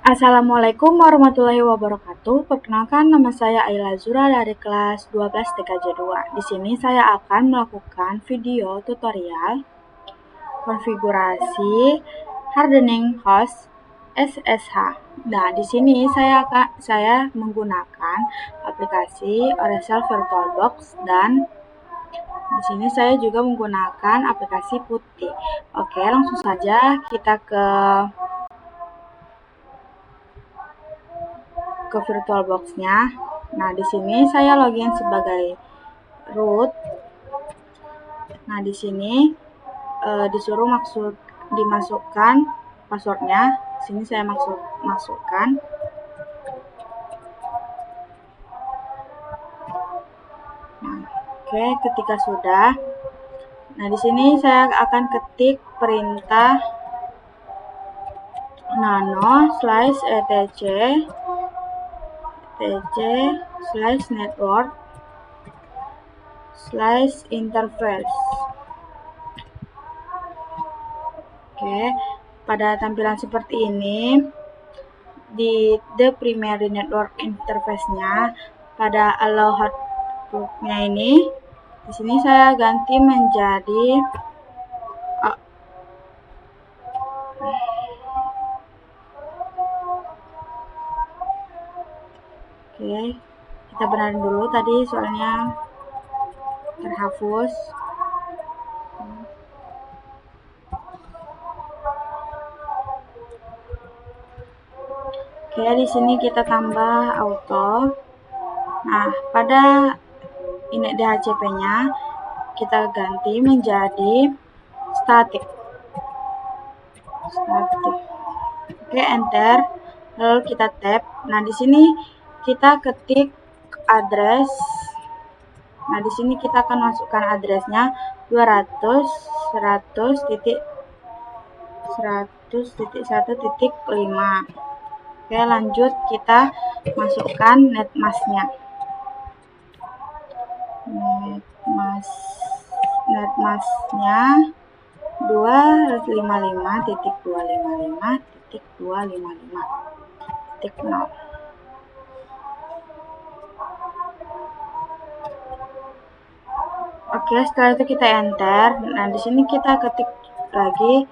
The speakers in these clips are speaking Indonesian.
Assalamualaikum warahmatullahi wabarakatuh. Perkenalkan, nama saya Ayla Zura dari kelas 12 TKJ 2. Di sini saya akan melakukan video tutorial konfigurasi hardening host SSH. Nah, di sini saya menggunakan aplikasi Oracle VirtualBox dan di sini saya juga menggunakan aplikasi Putih. Oke, langsung saja kita ke VirtualBox-nya. Nah, di sini saya login sebagai root. Nah, di sini disuruh dimasukkan passwordnya. Di sini saya masukkan. Nah, oke, ketika sudah. Nah, di sini saya akan ketik perintah nano/etc/network/interface. Oke, pada tampilan seperti ini di the primary network interface-nya, pada allow hotspot-nya ini, di sini saya ganti menjadi Oke, kita benerin dulu tadi soalnya terhapus. Oke, di sini kita tambah auto. Nah, pada ini DHCP-nya kita ganti menjadi static. Oke, enter. Lalu kita tap. Nah, di sini kita ketik address. Nah, di sini kita akan masukkan addressnya 200.100.1.5. Oke, lanjut kita masukkan netmask-nya. Netmask-nya 255.255.255.0. Oke, setelah itu kita enter. Nah, di sini kita ketik lagi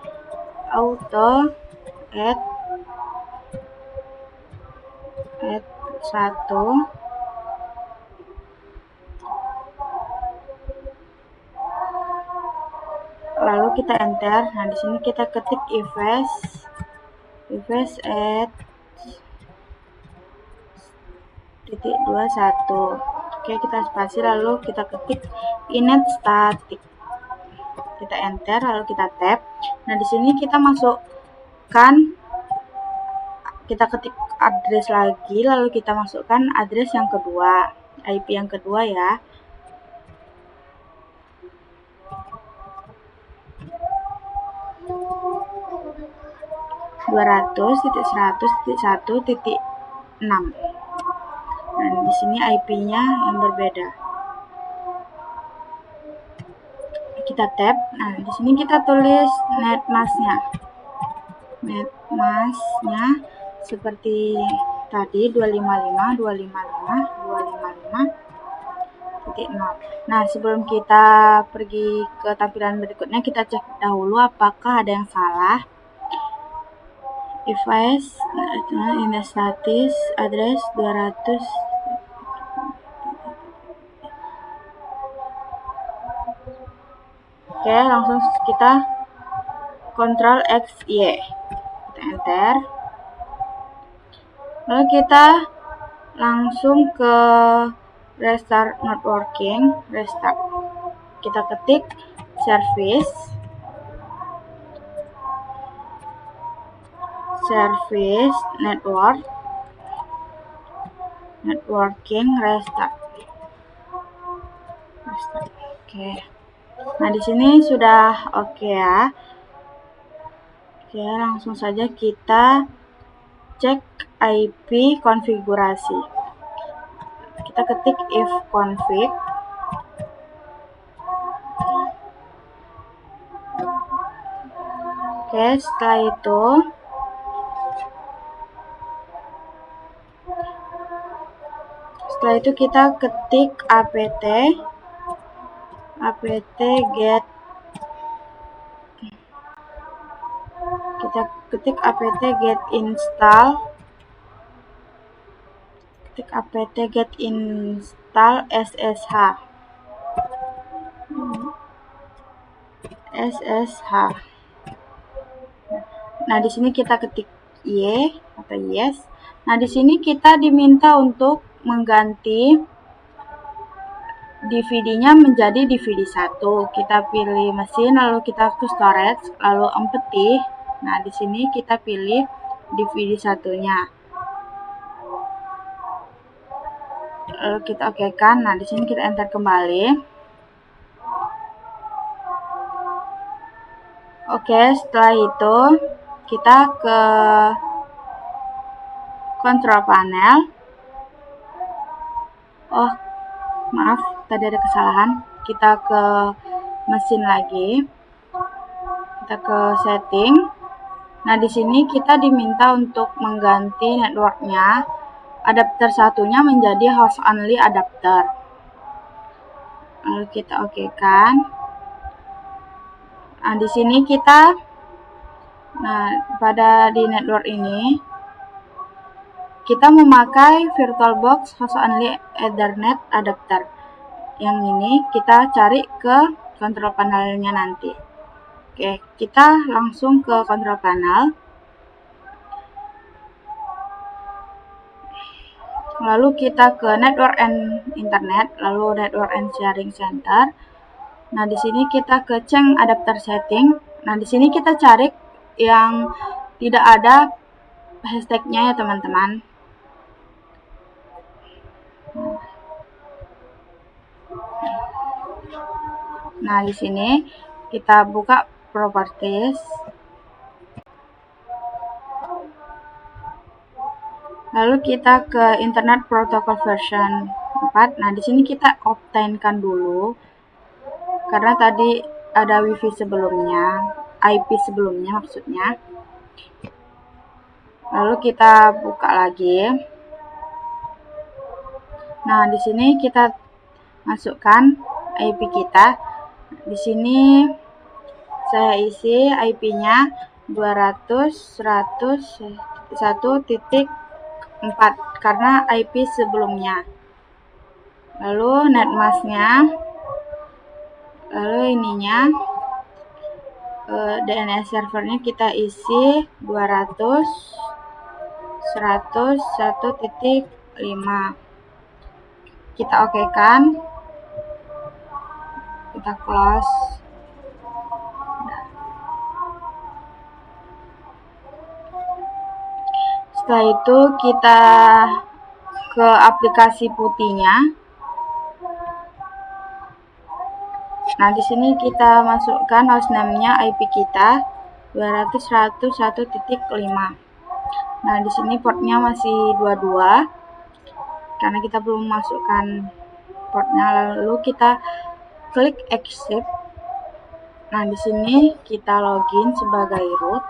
auto add 1. Lalu kita enter. Nah, di sini kita ketik add .21. Oke, kita spasi lalu kita ketik init static. Kita enter lalu kita tab. Nah, di sini kita ketik address lagi lalu kita masukkan address yang kedua, IP yang kedua ya. .200.100.1.6. Nah, di sini IP-nya yang berbeda. Kita tab. Nah, di sini kita tulis netmask-nya. Netmask-nya seperti tadi 255.255.255.0. Nah, sebelum kita pergi ke tampilan berikutnya, kita cek dahulu apakah ada yang salah. Device in the status address 200. Oke, langsung kita Ctrl X Y. Kita enter. Lalu kita langsung ke restart networking, restart. Kita ketik service networking restart. Oke. Nah, di sini sudah oke ya. Oke, langsung saja kita cek IP konfigurasi. Kita ketik if config. Oke, setelah itu Setelah itu kita ketik apt get, kita ketik apt get install, ketik apt get install ssh. Nah, di sini kita ketik y atau yes. Nah, di sini kita diminta untuk mengganti DVD-nya menjadi DVD 1. Kita pilih mesin, lalu kita ke storage, lalu empty. Nah, di sini kita pilih DVD 1-nya. Lalu kita okekan. Nah, di sini kita enter kembali. Oke, setelah itu kita ke control panel. Oh, maaf, tadi ada kesalahan. Kita ke mesin lagi. Kita ke setting. Nah, di sini kita diminta untuk mengganti networknya, adapter satunya menjadi host only adapter. Lalu kita okekan. Nah, di sini kita, pada di network ini kita memakai VirtualBox host only Ethernet adapter. Yang ini kita cari ke control panelnya nanti. Oke, kita langsung ke control panel. Lalu kita ke network and internet, lalu network and sharing center. Nah, di sini kita ke change adapter setting. Nah, di sini kita cari yang tidak ada hashtagnya ya, teman-teman. Nah, di sini kita buka properties. Lalu kita ke Internet Protocol version 4. Nah, di sini kita obtainkan dulu karena tadi ada WiFi sebelumnya, IP sebelumnya maksudnya. Lalu kita buka lagi. Nah, di sini kita masukkan IP kita. Di sini saya isi IP-nya 200.101.4 karena IP sebelumnya. Lalu netmask-nya, lalu ininya DNS servernya kita isi 200.101.5. Kita okekan, kita close. Setelah itu kita ke aplikasi putihnya. Nah, di sini kita masukkan hostname-nya, IP kita 200.101.5. Nah, di sini portnya masih 22 karena kita belum masukkan portnya. Lalu kita klik accept. Nah, di sini kita login sebagai root.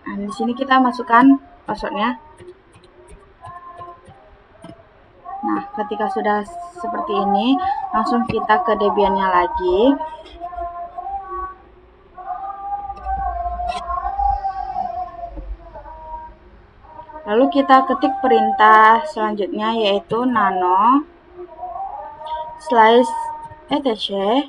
Nah, di sini kita masukkan passwordnya. Nah, ketika sudah seperti ini, langsung kita ke Debian-nya lagi. Lalu kita ketik perintah selanjutnya, yaitu nano /etc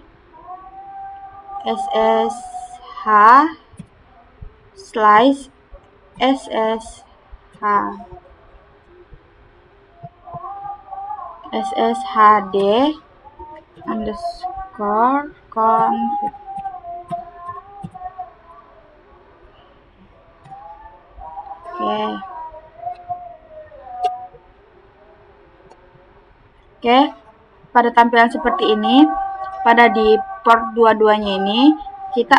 /sshd_config. Oke, pada tampilan seperti ini, pada di port dua-duanya ini kita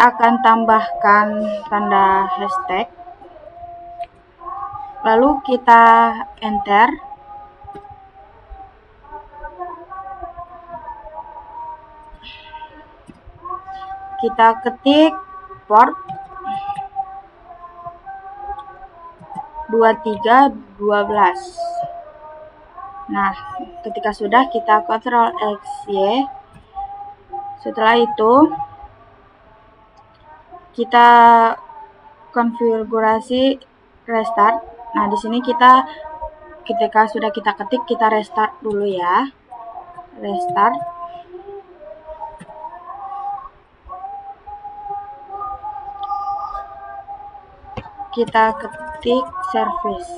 akan tambahkan tanda hashtag. Lalu kita enter. Kita ketik port 23, 12. Nah, ketika sudah kita Ctrl X, Y. Setelah itu kita konfigurasi restart. Nah, di sini ketika sudah kita ketik, kita restart dulu ya. Restart. Kita ketik service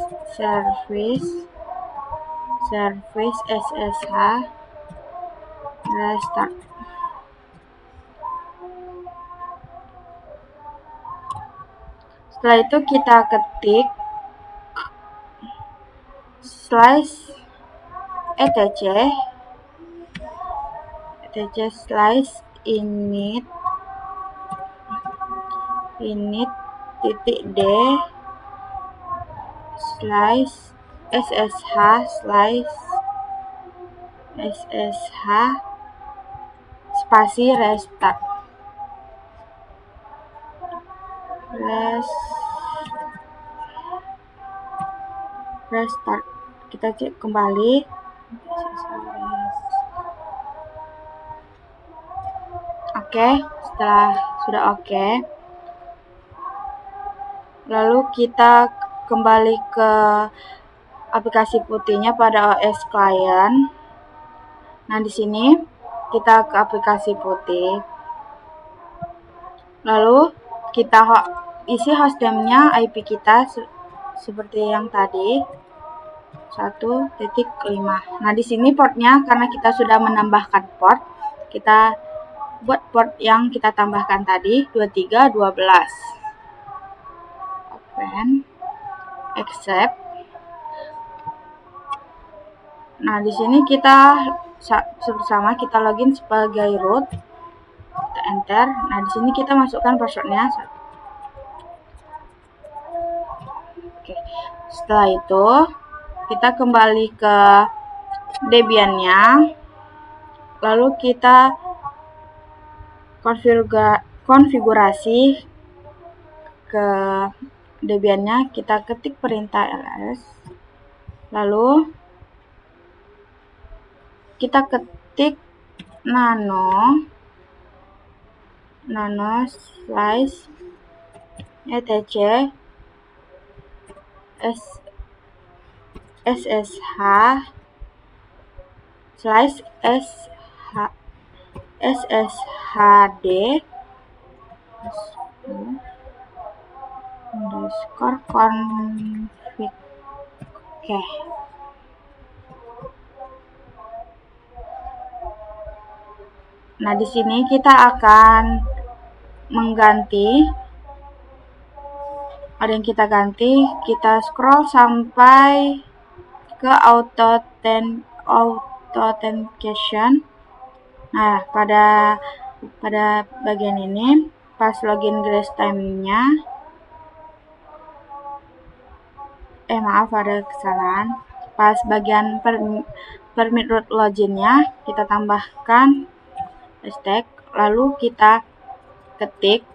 SSH restart. Setelah itu kita ketik /etc /init .d /ssh spasi restart. Kita cek kembali. Oke, setelah sudah oke, lalu kita kembali ke aplikasi putihnya pada OS client. Nah, di sini kita ke aplikasi putih. Lalu kita isi hostname-nya, IP kita seperti yang tadi, 1.5. Nah, di sini portnya karena kita sudah menambahkan port, kita buat port yang kita tambahkan tadi, 23, 12. Open, accept. Nah, di sini kita bersama kita login sebagai root. Kita enter. Nah, di sini kita masukkan passwordnya. Oke. Setelah itu kita kembali ke Debian-nya. Lalu kita konfigurasi ke Debian-nya, kita ketik perintah ls. Lalu kita ketik nano /etc /sshd _config. Oke. Nah, di sini kita akan mengganti. Ada yang kita ganti, kita scroll sampai ke authentication. Nah, pada bagian ini pas login grace time-nya, ada kesalahan. Pas bagian permit root login-nya, kita tambahkan hashtag, lalu kita ketik,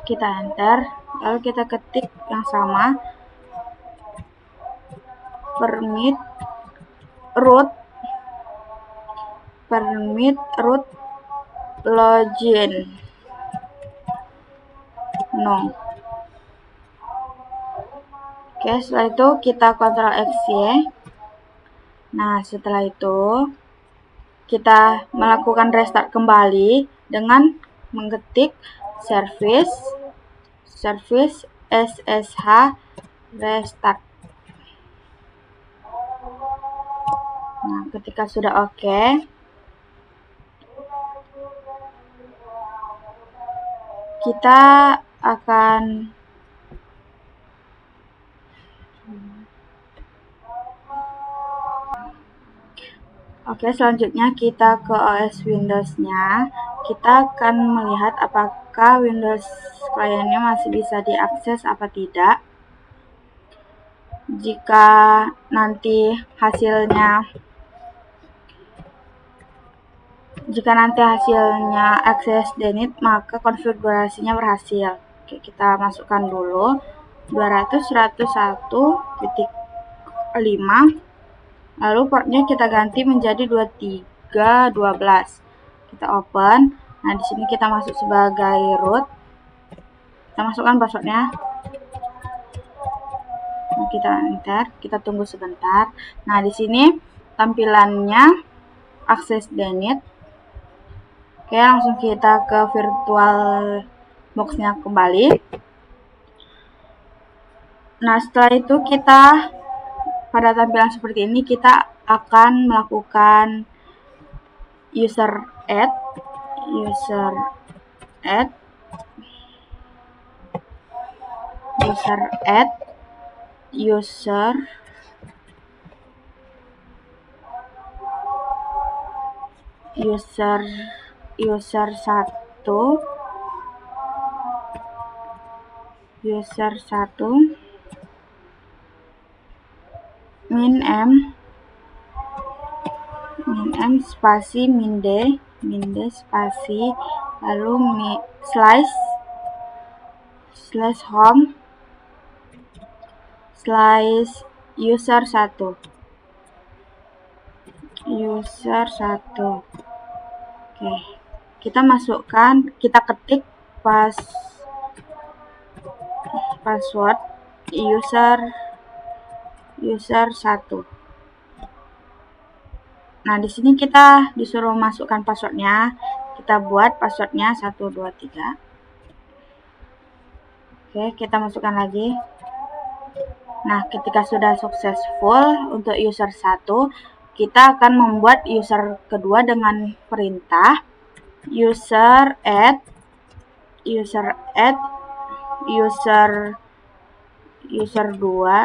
kita enter, lalu kita ketik yang sama, permit root login no. Oke, setelah itu kita Ctrl X, Y. Nah, setelah itu kita melakukan restart kembali dengan mengetik service SSH restart. Nah, ketika sudah oke, kita akan selanjutnya kita ke OS Windows-nya. Kita akan melihat apakah Windows kliennya masih bisa diakses apa tidak. Jika nanti hasilnya access denied, maka konfigurasinya berhasil. Oke, kita masukkan dulu 200.101.5, lalu portnya kita ganti menjadi 2312. Kita open. Nah, di sini kita masuk sebagai root. Kita masukkan passwordnya. Nah, kita enter, kita tunggu sebentar. Nah, di sini tampilannya akses denied. Oke, langsung kita ke virtual box-nya kembali. Nah, setelah itu kita pada tampilan seperti ini kita akan melakukan user add user satu min m spasi min d spasi lalu slash home slash user 1. Oke, kita masukkan, kita ketik password user 1. Nah, di sini kita disuruh masukkan passwordnya. Kita buat passwordnya 123. Oke, kita masukkan lagi. Nah, ketika sudah successful untuk user 1, kita akan membuat user kedua dengan perintah user add user 2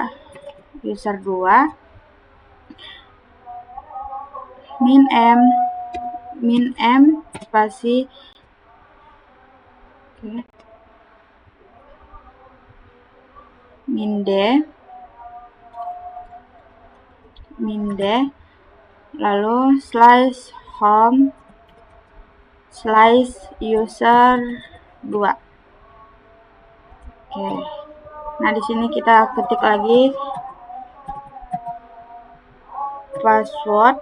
min m spasi min d lalu slash home slash user 2. Oke. Nah, di sini kita ketik lagi password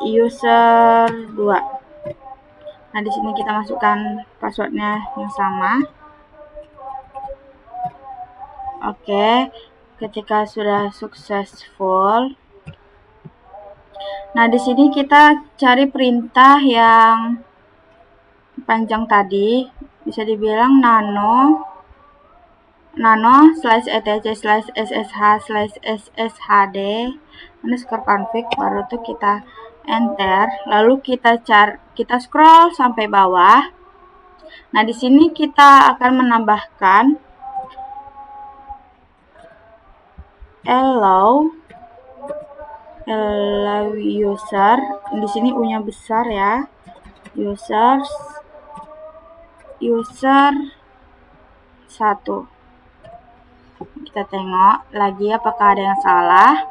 user 2. Nah, di sini kita masukkan passwordnya yang sama. Oke, ketika sudah successful. Nah, di sini kita cari perintah yang panjang tadi, bisa dibilang nano slash etc slash ssh slash sshd underscore config, baru itu kita enter, lalu kita scroll sampai bawah. Nah, di sini kita akan menambahkan allow user, di sini U-nya besar ya, user 1. Kita tengok lagi apakah ada yang salah.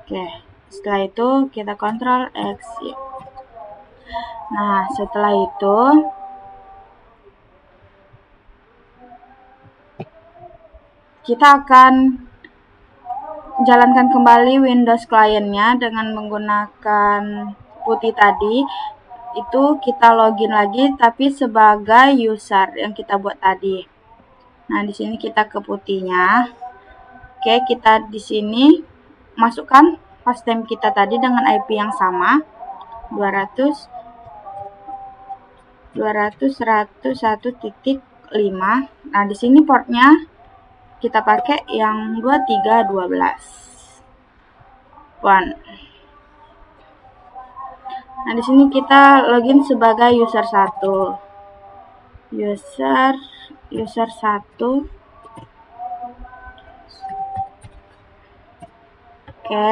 Oke, setelah itu kita Ctrl X. Nah, setelah itu kita akan jalankan kembali Windows client-nya dengan menggunakan putih tadi. Itu kita login lagi tapi sebagai user yang kita buat tadi. Nah, di sini kita ke putihnya. Oke, kita di sini masukkan hostname kita tadi dengan IP yang sama 200.101.5. Nah, di sini portnya kita pakai yang 2312. Nah, di sini kita login sebagai user 1. User 1. Oke.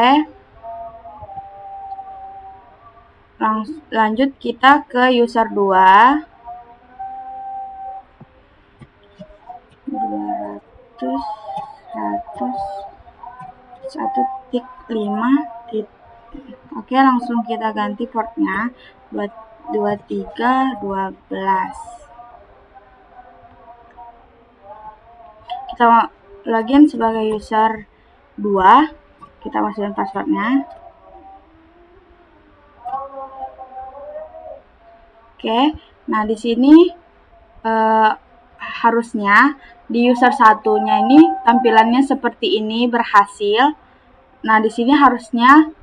Lanjut kita ke user 2. 200.101.5. Oke, langsung kita ganti portnya 2312. Kita login sebagai user 2, kita masukkan passwordnya. Oke, nah di sini harusnya di user satunya ini tampilannya seperti ini, berhasil. Nah, di sini harusnya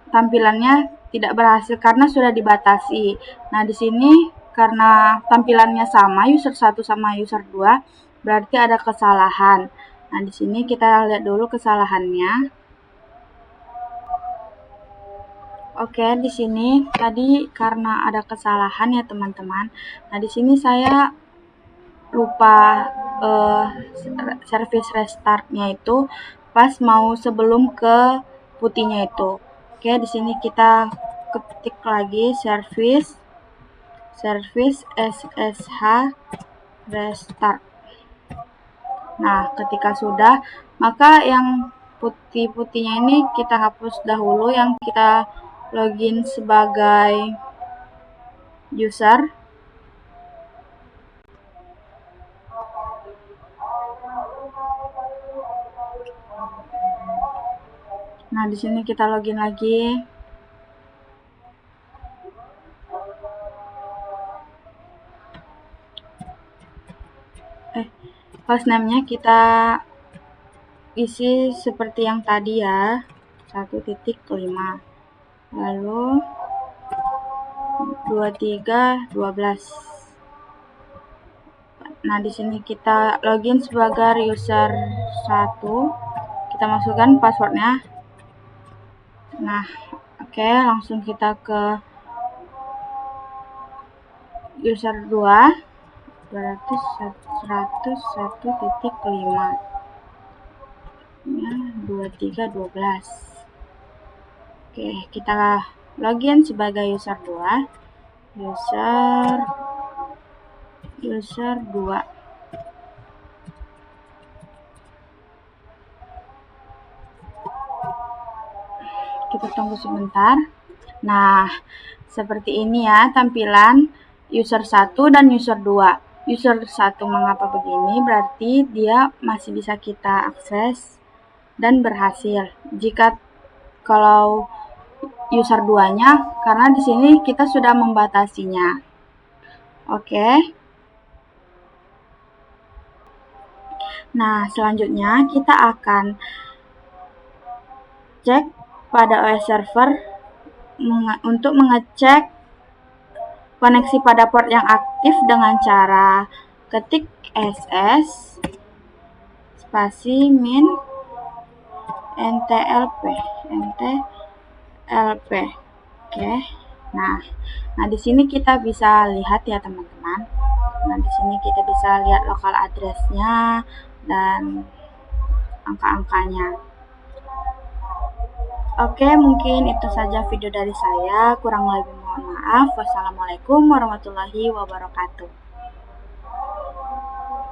tampilannya tidak berhasil karena sudah dibatasi. Nah, di sini karena tampilannya sama, user 1 sama user 2, berarti ada kesalahan. Nah, di sini kita lihat dulu kesalahannya. Oke, di sini tadi karena ada kesalahan ya, teman-teman. Nah, di sini saya lupa service restartnya itu pas mau sebelum ke putihnya itu. Oke, di sini kita ketik lagi service SSH restart. Nah, ketika sudah, maka yang putih-putihnya ini kita hapus dahulu, yang kita login sebagai user. Nah, di sini kita login lagi. Hostname-nya kita isi seperti yang tadi ya, 1.5. Lalu 2312. Nah, di sini kita login sebagai user 1. Kita masukkan passwordnya. Nah, oke, langsung kita ke user 2. 101.5 ya, 2312. Oke, kita login sebagai user 2. User 2. Kita tunggu sebentar. Nah, seperti ini ya tampilan user 1 dan user 2. User 1 mengapa begini? Berarti dia masih bisa kita akses dan berhasil. Jika kalau user 2-nya, karena di sini kita sudah membatasinya. Oke. Nah, selanjutnya kita akan cek pada OS server untuk mengecek koneksi pada port yang aktif dengan cara ketik ss spasi min ntlp. Oke. Nah, di sini kita bisa lihat ya, teman-teman. Nah, di sini kita bisa lihat lokal address-nya dan angka-angkanya. Oke, mungkin itu saja video dari saya. Kurang lebih mohon maaf. Wassalamualaikum warahmatullahi wabarakatuh.